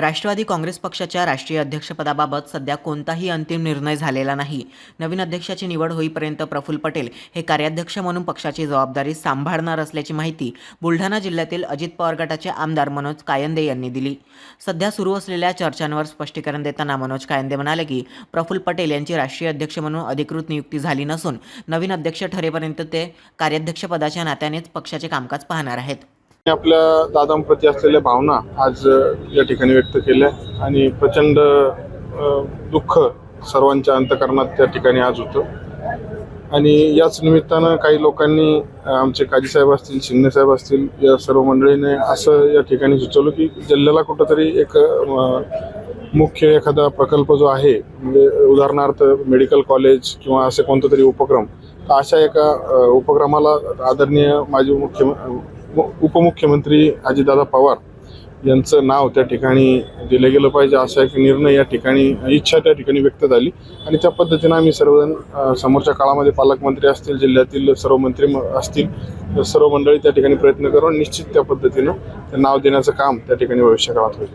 राष्ट्रवादी काँग्रेस पक्षाच्या राष्ट्रीय अध्यक्षपदाबाबत सध्या कोणताही अंतिम निर्णय झालेला नाही. नवीन अध्यक्षाची निवड होईपर्यंत प्रफुल्ल पटेल हे कार्याध्यक्ष म्हणून पक्षाची जबाबदारी सांभाळणार असल्याची माहिती बुलढाणा जिल्ह्यातील अजित पवार गटाचे आमदार मनोज कायंदे यांनी दिली. सध्या सुरू असलेल्या चर्चांवर स्पष्टीकरण देताना मनोज कायंदे म्हणाले की प्रफुल्ल पटेल यांची राष्ट्रीय अध्यक्ष म्हणून अधिकृत नियुक्ती झाली नसून नवीन अध्यक्ष ठरेपर्यंत ते कार्याध्यक्षपदाच्या नात्यानेच पक्षाचे कामकाज पाहणार आहेत. आपल्या दादांप्रती असलेल्या भावना आज या ठिकाणी व्यक्त केल्या आणि प्रचंड दुःख सर्वांच्या अंतःकरणात त्या ठिकाणी आज होतं आणि याच निमित्तानं काही लोकांनी आमचे काजी साहेब असतील, शिंदे साहेब असतील, या सर्व मंडळीने असं या ठिकाणी सुचवलं की जिल्ह्याला कुठंतरी एक मुख्य एखादा प्रकल्प जो आहे, म्हणजे उदाहरणार्थ मेडिकल कॉलेज किंवा असे कोणता तरी उपक्रम, तर अशा एका उपक्रमाला आदरणीय माजी उपमुख्यमंत्री अजितदादा पवार यांचं नाव त्या ठिकाणी दिलं गेलं पाहिजे असा एक निर्णय या ठिकाणी, इच्छा त्या ठिकाणी व्यक्त झाली आणि त्या पद्धतीनं आम्ही सर्वजण समोरच्या काळामध्ये पालकमंत्री असतील, जिल्ह्यातील सर्व मंत्री असतील, सर्व मंडळी त्या ठिकाणी प्रयत्न करून निश्चित त्या पद्धतीनं नाव देण्याचं काम त्या ठिकाणी भविष्यकाळात होईल.